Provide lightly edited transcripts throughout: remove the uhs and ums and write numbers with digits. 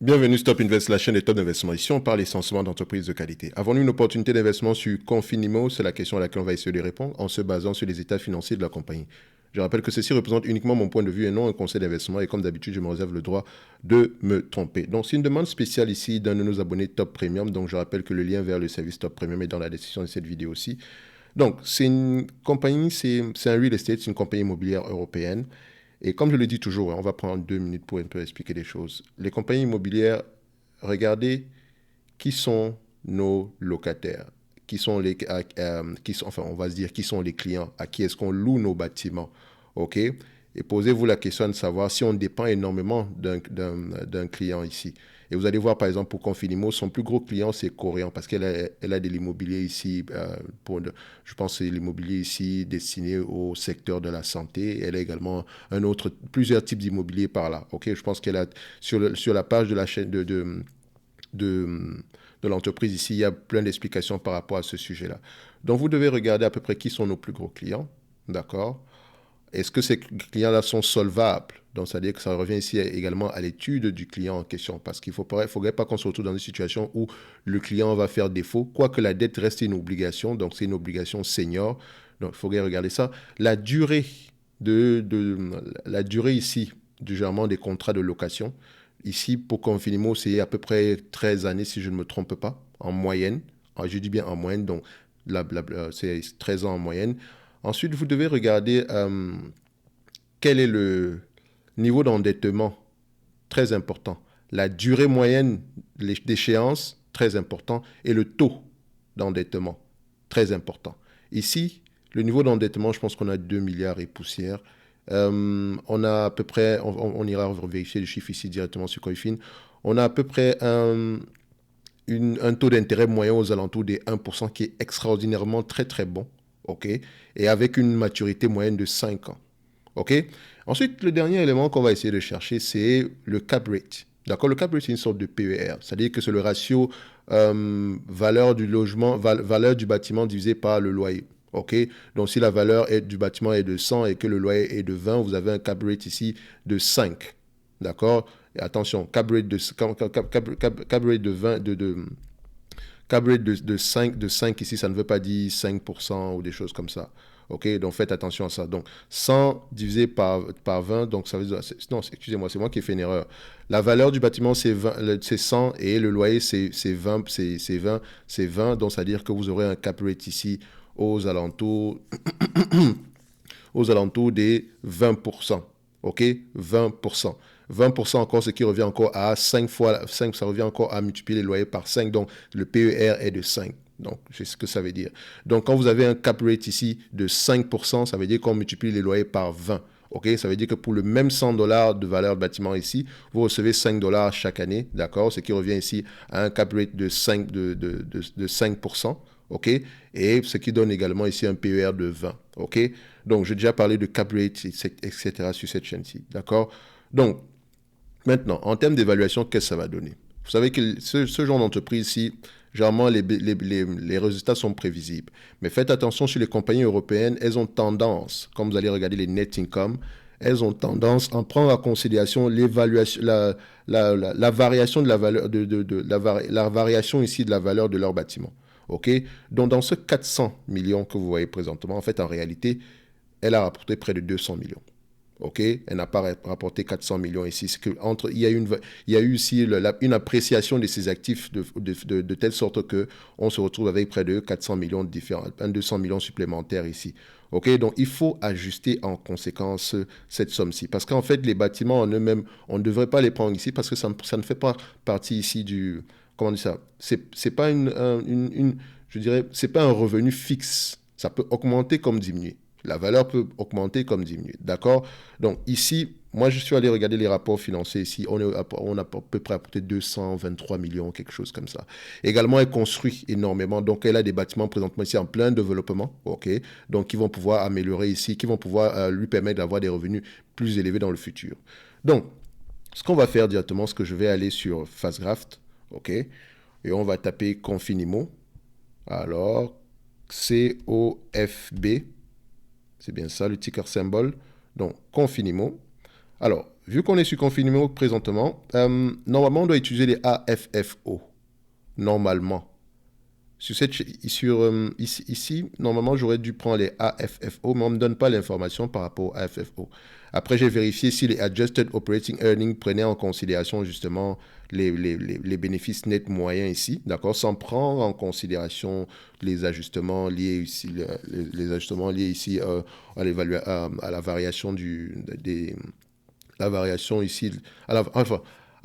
Bienvenue Stop Invest, la chaîne des top d'investissement. Ici, on parle essentiellement d'entreprises de qualité. Avons-nous une opportunité d'investissement sur Confinimo? C'est la question à laquelle on va essayer de répondre en se basant sur les états financiers de la compagnie. Je rappelle que ceci représente uniquement mon point de vue et non un conseil d'investissement. Et comme d'habitude, je me réserve le droit de me tromper. Donc, c'est une demande spéciale ici d'un de nos abonnés Top Premium. Donc, je rappelle que le lien vers le service Top Premium est dans la description de cette vidéo aussi. Donc, c'est une compagnie, c'est un real estate, c'est une compagnie immobilière européenne. Et comme je le dis toujours, on va prendre 2 minutes pour un peu expliquer les choses. Les compagnies immobilières, regardez qui sont nos locataires, qui sont les, enfin, on va se dire qui sont les clients, à qui est-ce qu'on loue nos bâtiments, ok? Et posez-vous la question de savoir si on dépend énormément d'un client ici. Et vous allez voir, par exemple, pour Confinimo, son plus gros client, c'est Corian, parce qu'elle a de l'immobilier ici, je pense que c'est l'immobilier ici destiné au secteur de la santé. Elle a également plusieurs types d'immobilier par là. Ok, je pense qu'elle a, sur la page de la chaîne de, de l'entreprise ici, il y a plein d'explications par rapport à ce sujet-là. Donc, vous devez regarder à peu près qui sont nos plus gros clients, d'accord? Est-ce que ces clients-là sont solvables? Donc, c'est-à-dire que ça revient ici également à l'étude du client en question, parce qu'il ne faudrait pas qu'on se retrouve dans une situation où le client va faire défaut, quoique la dette reste une obligation, donc c'est une obligation senior. Donc, il faudrait regarder ça. La durée, la durée ici du gèrement des contrats de location, ici, pour Confinimo, c'est à peu près 13 années, si je ne me trompe pas, en moyenne. Alors, je dis bien en moyenne, donc c'est 13 ans en moyenne. Ensuite, vous devez regarder quel est le niveau d'endettement, très important. La durée moyenne d'échéance, très important. Et le taux d'endettement, très important. Ici, le niveau d'endettement, je pense qu'on a 2 milliards et poussière. On a à peu près, on ira vérifier le chiffre ici directement sur Coifin. On a à peu près un taux d'intérêt moyen aux alentours des 1% qui est extraordinairement très très bon. OK? Et avec une maturité moyenne de 5 ans. OK? Ensuite, le dernier élément qu'on va essayer de chercher, c'est le cap rate. D'accord? Le cap rate, c'est une sorte de PER. C'est-à-dire que c'est le ratio valeur du logement, valeur du bâtiment divisé par le loyer. OK? Donc, si la valeur du bâtiment est de 100 et que le loyer est de 20, vous avez un cap rate ici de 5. D'accord? Et attention, cap rate de 20, cap rate de 5 ici, ça ne veut pas dire 5% ou des choses comme ça. OK, donc faites attention à ça. Donc 100 divisé par 20, donc ça veut dire, non, excusez-moi, c'est moi qui ai fait une erreur. La valeur du bâtiment, c'est 100 et le loyer, c'est 20, c'est 20, donc ça veut dire que vous aurez un cap rate ici aux alentours, aux alentours des 20%. OK, 20%. 20% encore, ce qui revient encore à 5 fois, 5, ça revient encore à multiplier les loyers par 5. Donc, le PER est de 5. Donc, c'est ce que ça veut dire. Donc, quand vous avez un cap rate ici de 5%, ça veut dire qu'on multiplie les loyers par 20. OK, ça veut dire que pour le même 100 dollars de valeur de bâtiment ici, vous recevez 5 dollars chaque année, d'accord? Ce qui revient ici à un cap rate de 5%. OK, et ce qui donne également ici un PER de 20. OK, donc j'ai déjà parlé de cap rate, etc. sur cette chaîne-ci. D'accord? Donc, maintenant, en termes d'évaluation, qu'est-ce que ça va donner? Vous savez que ce genre d'entreprise-ci, généralement, les résultats sont prévisibles. Mais faites attention sur les compagnies européennes, elles ont tendance, comme vous allez regarder les net income, elles ont tendance à prendre en considération l'évaluation, la variation de la valeur, la variation ici de la valeur de leur bâtiment. OK? Donc, dans ce 400 millions que vous voyez présentement, en fait, en réalité, elle a rapporté près de 200 millions. OK, elle n'a pas rapporté 400 millions ici. Il y a eu ici une appréciation de ces actifs de telle sorte qu'on se retrouve avec près de 400 millions différents, 200 millions supplémentaires ici. OK, donc il faut ajuster en conséquence cette somme-ci. Parce qu'en fait, les bâtiments en eux-mêmes, on ne devrait pas les prendre ici parce que ça ne fait pas partie ici du... Comment on dit ça? C'est pas je dirais, c'est pas un revenu fixe. Ça peut augmenter comme diminuer. La valeur peut augmenter comme diminuer. D'accord? Donc ici, moi je suis allé regarder les rapports financiers ici. On a à peu près apporté 223 millions, quelque chose comme ça. Également, elle construit énormément. Donc elle a des bâtiments présentement ici en plein développement. OK? Donc qui vont pouvoir améliorer ici, qui vont pouvoir lui permettre d'avoir des revenus plus élevés dans le futur. Donc, ce qu'on va faire directement, c'est que je vais aller sur Fastgraft. OK? Et on va taper Confinimo. Alors, COFB. C'est bien ça, le ticker symbole. Donc, Confinimo. Alors, vu qu'on est sur Confinimo présentement, normalement, on doit utiliser les AFFO. Normalement. Ici, normalement, j'aurais dû prendre les AFFO, mais on ne me donne pas l'information par rapport aux AFFO. Après, j'ai vérifié si les Adjusted Operating Earnings prenaient en considération justement les bénéfices nets moyens ici, d'accord, sans prendre en considération les ajustements liés ici, les ajustements liés ici à la variation la variation ici, à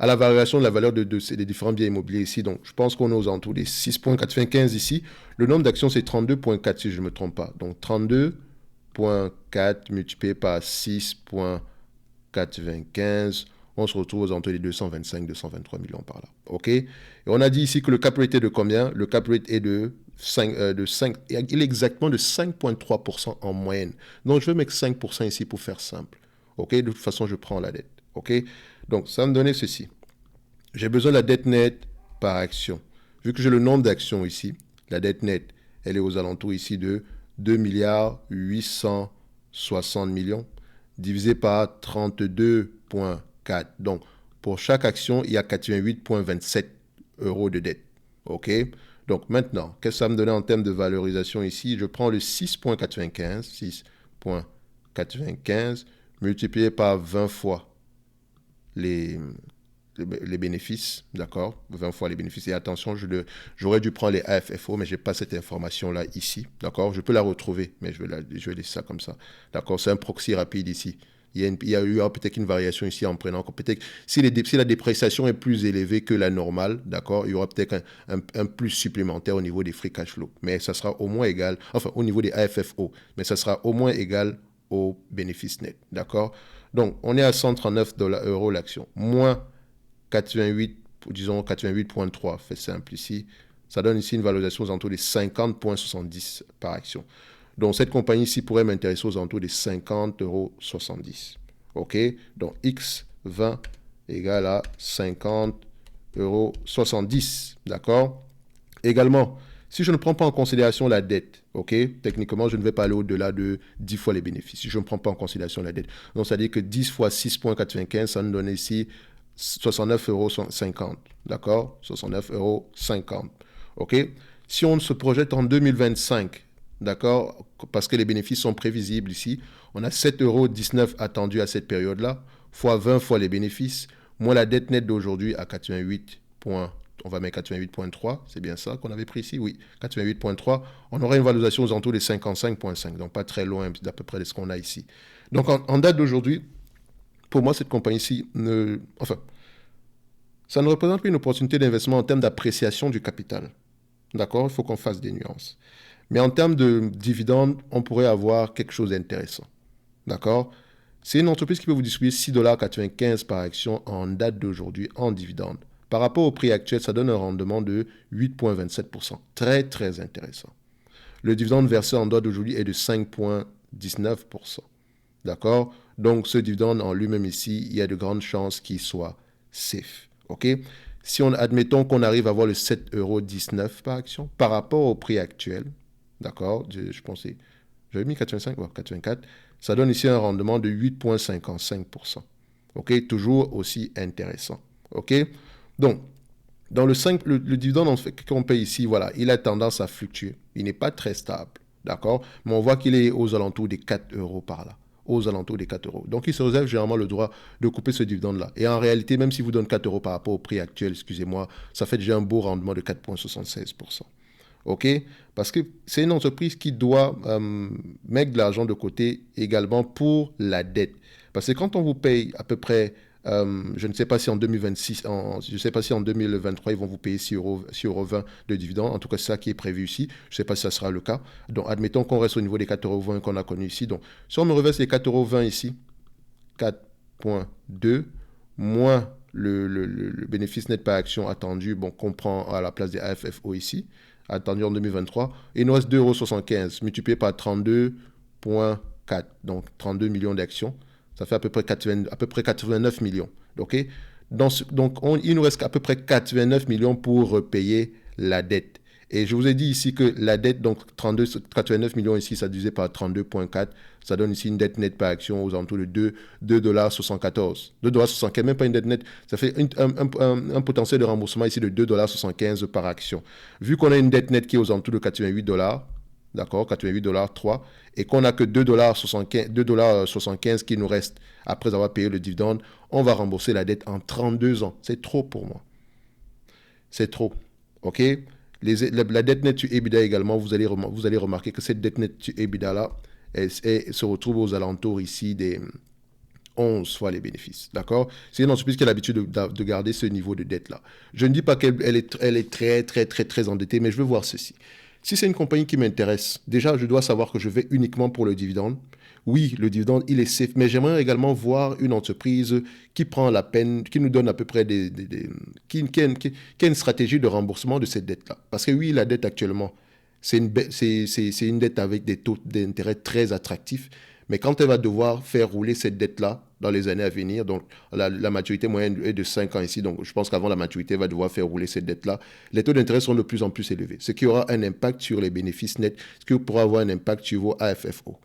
la variation de la valeur des différents biens immobiliers ici. Donc, je pense qu'on est aux alentours des 6,95 ici. Le nombre d'actions, c'est 32,4 si je ne me trompe pas. Donc, 32,4 multiplié par 6,95, on se retrouve aux alentours des 225-223 millions par là. OK? Et on a dit ici que le cap rate est de combien? Le cap rate est de 5, il est exactement de 5,3% en moyenne. Donc, je vais mettre 5% ici pour faire simple. OK? De toute façon, je prends la dette. OK? Donc, ça va me donner ceci. J'ai besoin de la dette nette par action. Vu que j'ai le nombre d'actions ici, la dette nette, elle est aux alentours ici de 2,860 millions divisé par 32,4. Donc, pour chaque action, il y a 88,27 euros de dette. OK? Donc, maintenant, qu'est-ce que ça me donne en termes de valorisation ici? Je prends le 6,95 multiplié par 20 fois les bénéfices, d'accord, 20 fois les bénéfices. Et attention, j'aurais dû prendre les AFFO, mais je n'ai pas cette information-là ici, d'accord. Je peux la retrouver, mais je vais laisser ça comme ça, d'accord. C'est un proxy rapide ici. Il y a eu peut-être une variation ici en prenant, peut-être si la dépréciation est plus élevée que la normale, d'accord, il y aura peut-être un plus supplémentaire au niveau des free cash flow, mais ça sera au moins égal, enfin au niveau des AFFO, mais ça sera au moins égal au bénéfice net, d'accord. Donc, on est à 139 euros l'action, moins 88, disons 88,3, fait simple ici. Ça donne ici une valorisation aux alentours des 50,70 par action. Donc, cette compagnie ici pourrait m'intéresser aux alentours des 50,70 euros. OK? Donc, X20 égale à 50,70 euros. D'accord? Également, si je ne prends pas en considération la dette, ok, techniquement, je ne vais pas aller au-delà de 10 fois les bénéfices. Si je ne prends pas en considération la dette. Donc, ça veut dire que 10 fois 6,95, ça nous donne ici 69,50 euros. D'accord? 69,50 euros. Ok? Si on se projette en 2025, d'accord, parce que les bénéfices sont prévisibles ici, on a 7,19 euros attendus à cette période-là, fois 20 fois les bénéfices, moins la dette nette d'aujourd'hui à 88 points. On va mettre 88,3, c'est bien ça qu'on avait pris ici, oui, 88,3, on aurait une valorisation aux alentours des 55,5, donc pas très loin d'à peu près de ce qu'on a ici. Donc en date d'aujourd'hui, pour moi, cette compagnie-ci, ça ne représente pas une opportunité d'investissement en termes d'appréciation du capital. D'accord? Il faut qu'on fasse des nuances. Mais en termes de dividendes, on pourrait avoir quelque chose d'intéressant. D'accord? C'est une entreprise qui peut vous distribuer 6,95 $ par action en date d'aujourd'hui en dividendes. Par rapport au prix actuel, ça donne un rendement de 8,27%. Très, très intéressant. Le dividende versé en date d'aujourd'hui est de 5,19%. D'accord? Donc, ce dividende en lui-même ici, il y a de grandes chances qu'il soit safe. OK? Si admettons qu'on arrive à avoir le 7,19 € par action, par rapport au prix actuel, d'accord? Je pensais, j'avais mis 85, 84, ça donne ici un rendement de 8,55%. OK? Toujours aussi intéressant. OK? Donc, dans le dividende qu'on paye ici, voilà, il a tendance à fluctuer. Il n'est pas très stable. D'accord? Mais on voit qu'il est aux alentours des 4 € par là. Aux alentours des 4 €. Donc, il se réserve généralement le droit de couper ce dividende-là. Et en réalité, même si vous donne 4 € par rapport au prix actuel, excusez-moi, ça fait déjà un beau rendement de 4,76%. OK? Parce que c'est une entreprise qui doit mettre de l'argent de côté également pour la dette. Parce que quand on vous paye à peu près, je ne sais pas si en 2026, je ne sais pas si en 2023, ils vont vous payer 6,20 € de dividendes. En tout cas, c'est ça qui est prévu ici. Je ne sais pas si ça sera le cas. Donc, admettons qu'on reste au niveau des 4,20 € qu'on a connu ici. Donc, si on me reverse les 4,20 € ici, 4,2 moins le bénéfice net par action attendu, bon, qu'on prend à la place des AFFO ici, attendu en 2023, il nous reste 2,75 € multiplié par 32,4, donc 32 millions d'actions. Ça fait à peu près 89 millions. Donc, il nous reste à peu près 89 millions pour repayer la dette. Et je vous ai dit ici que la dette, donc 89 millions ici, ça divisé par 32,4, ça donne ici une dette nette par action aux alentours de 2,74 $. Même pas une dette nette, ça fait un potentiel de remboursement ici de 2,75 $ par action. Vu qu'on a une dette nette qui est aux alentours de 88 $, d'accord, 88,3 $, et qu'on n'a que 2,75 $ qui nous reste après avoir payé le dividende, on va rembourser la dette en 32 ans. C'est trop pour moi. C'est trop. OK? La dette nette sur EBITDA également, vous allez remarquer que cette dette nette sur EBITDA là, elle se retrouve aux alentours ici des 11 fois les bénéfices. D'accord? C'est une entreprise qui a l'habitude de garder ce niveau de dette là. Je ne dis pas qu'elle est très endettée, mais je veux voir ceci. Si c'est une compagnie qui m'intéresse, déjà, je dois savoir que je vais uniquement pour le dividende. Oui, le dividende, il est safe, mais j'aimerais également voir une entreprise qui prend la peine, qui nous donne à peu près qui a une stratégie de remboursement de cette dette-là. Parce que oui, la dette actuellement, c'est une dette avec des taux d'intérêt très attractifs, mais quand elle va devoir faire rouler cette dette-là dans les années à venir, donc la maturité moyenne est de 5 ans ici, donc je pense qu'avant la maturité, elle va devoir faire rouler cette dette-là, les taux d'intérêt seront de plus en plus élevés, ce qui aura un impact sur les bénéfices nets, ce qui pourra avoir un impact sur vos AFFO.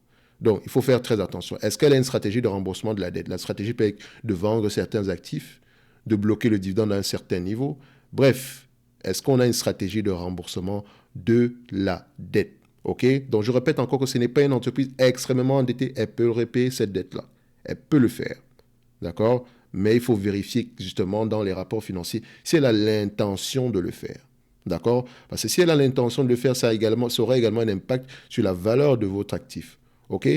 Donc, il faut faire très attention. Est-ce qu'elle a une stratégie de remboursement de la dette? La stratégie peut être de vendre certains actifs, de bloquer le dividende à un certain niveau. Bref, est-ce qu'on a une stratégie de remboursement de la dette? OK? Donc, je répète encore que ce n'est pas une entreprise extrêmement endettée. Elle peut repayer cette dette-là. Elle peut le faire. D'accord? Mais il faut vérifier justement dans les rapports financiers si elle a l'intention de le faire. D'accord? Parce que si elle a l'intention de le faire, ça aura également un impact sur la valeur de votre actif. OK?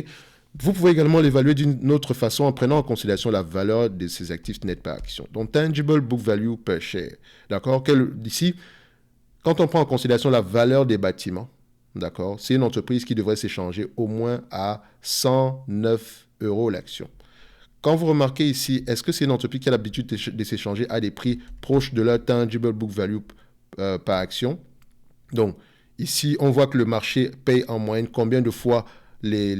Vous pouvez également l'évaluer d'une autre façon en prenant en considération la valeur de ces actifs nets par action. Donc, tangible book value per share. D'accord? Ici, quand on prend en considération la valeur des bâtiments, d'accord, c'est une entreprise qui devrait s'échanger au moins à 109 € l'action. Quand vous remarquez ici, est-ce que c'est une entreprise qui a l'habitude de s'échanger à des prix proches de leur tangible book value par action? Donc, ici, on voit que le marché paye en moyenne combien de fois la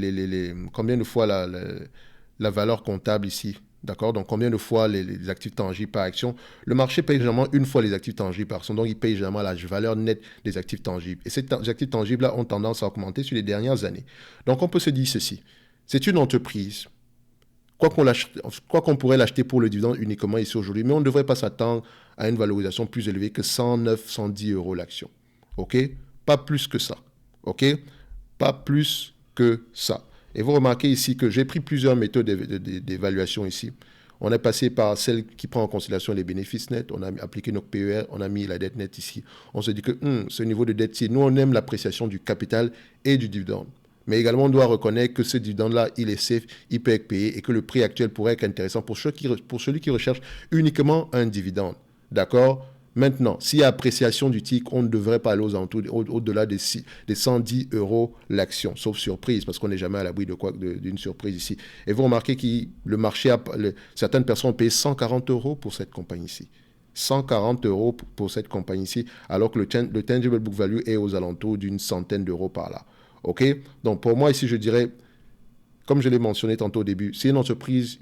valeur comptable ici. D'accord? Donc, combien de fois les actifs tangibles par action? Le marché paye généralement une fois les actifs tangibles par action. Donc, il paye généralement la valeur nette des actifs tangibles. Et ces actifs tangibles-là ont tendance à augmenter sur les dernières années. Donc, on peut se dire ceci. C'est une entreprise, quoi qu'on pourrait l'acheter pour le dividende uniquement ici aujourd'hui, mais on ne devrait pas s'attendre à une valorisation plus élevée que 109, 110 € l'action. OK? Pas plus que ça. OK? Pas plus que ça. Et vous remarquez ici que j'ai pris plusieurs méthodes d'évaluation ici. On est passé par celle qui prend en considération les bénéfices nets. On a appliqué notre PER, on a mis la dette nette ici. On se dit que ce niveau de dette-ci, nous on aime l'appréciation du capital et du dividende. Mais également, on doit reconnaître que ce dividende-là, il est safe, il peut être payé et que le prix actuel pourrait être intéressant pour celui qui recherche uniquement un dividende. D'accord? Maintenant, s'il y a appréciation du titre, on ne devrait pas aller au-delà des 110 € l'action, sauf surprise, parce qu'on n'est jamais à l'abri d'une surprise ici. Et vous remarquez que le marché, certaines personnes ont payé 140 € pour cette compagnie-ci. 140 € pour cette compagnie-ci, alors que le tangible book value est aux alentours d'une centaine d'euros par là. OK? Donc, pour moi, ici, je dirais, comme je l'ai mentionné tantôt au début, c'est une entreprise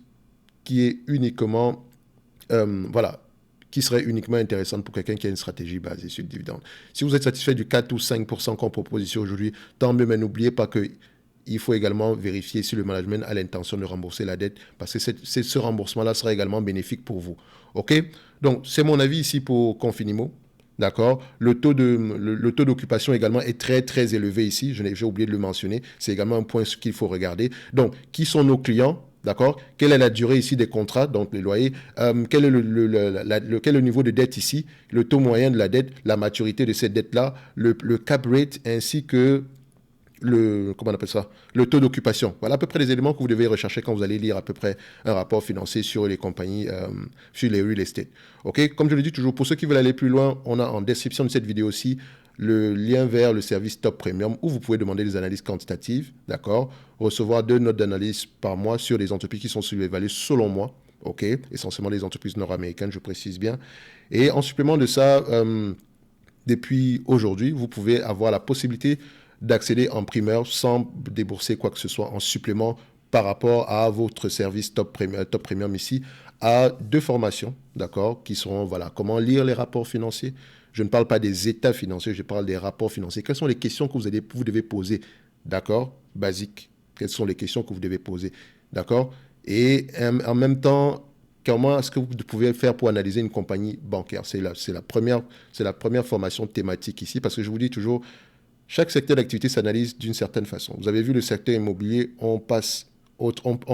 qui est uniquement, qui serait uniquement intéressante pour quelqu'un qui a une stratégie basée sur le dividende. Si vous êtes satisfait du 4 ou 5% qu'on propose ici aujourd'hui, tant mieux, mais n'oubliez pas qu'il faut également vérifier si le management a l'intention de rembourser la dette, parce que ce remboursement-là sera également bénéfique pour vous. OK? Donc, c'est mon avis ici pour Confinimo. D'accord? Le taux d'occupation également est très élevé ici. J'ai oublié de le mentionner. C'est également un point qu'il faut regarder. Donc, qui sont nos clients? D'accord? Quelle est la durée ici des contrats, donc les loyers? Quel est le niveau de dette ici? Le taux moyen de la dette, la maturité de cette dette-là, le cap rate ainsi que comment on appelle ça? Le taux d'occupation. Voilà à peu près les éléments que vous devez rechercher quand vous allez lire à peu près un rapport financier sur les compagnies, sur les real estate. OK? Comme je le dis toujours, pour ceux qui veulent aller plus loin, on a en description de cette vidéo aussi le lien vers le service Top Premium où vous pouvez demander des analyses quantitatives, d'accord? Recevoir 2 notes d'analyse par mois sur les entreprises qui sont surévaluées selon moi. OK? Essentiellement les entreprises nord-américaines, je précise bien. Et en supplément de ça, depuis aujourd'hui, vous pouvez avoir la possibilité d'accéder en primeur sans débourser quoi que ce soit en supplément par rapport à votre service Top Premium ici, à 2 formations, d'accord, qui seront, voilà, comment lire les rapports financiers. Je ne parle pas des états financiers, je parle des rapports financiers. Quelles sont les questions que vous devez poser, d'accord, basiques. Quelles sont les questions que vous devez poser, d'accord. Et en même temps, comment est-ce que vous pouvez faire pour analyser une compagnie bancaire? C'est la première formation thématique ici, parce que je vous dis toujours, chaque secteur d'activité s'analyse d'une certaine façon. Vous avez vu le secteur immobilier, on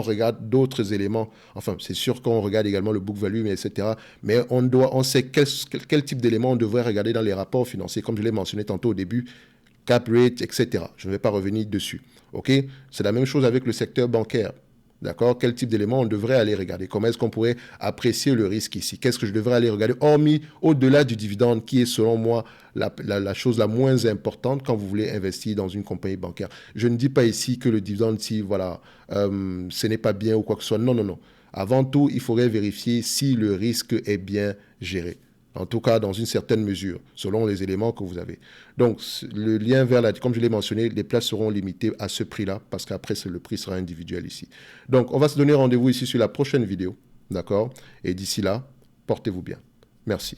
regarde d'autres éléments. Enfin, c'est sûr qu'on regarde également le book value, etc. Mais on sait quel type d'éléments on devrait regarder dans les rapports financiers, comme je l'ai mentionné tantôt au début, cap rate, etc. Je ne vais pas revenir dessus. OK? C'est la même chose avec le secteur bancaire. D'accord? Quel type d'éléments on devrait aller regarder? Comment est-ce qu'on pourrait apprécier le risque ici? Qu'est-ce que je devrais aller regarder? Hormis, au-delà du dividende, qui est selon moi la chose la moins importante quand vous voulez investir dans une compagnie bancaire. Je ne dis pas ici que le dividende, si voilà, ce n'est pas bien ou quoi que ce soit. Non, non, non. Avant tout, il faudrait vérifier si le risque est bien géré. En tout cas, dans une certaine mesure, selon les éléments que vous avez. Donc, le lien vers comme je l'ai mentionné, les places seront limitées à ce prix-là, parce qu'après, le prix sera individuel ici. Donc, on va se donner rendez-vous ici sur la prochaine vidéo, d'accord? Et d'ici là, portez-vous bien. Merci.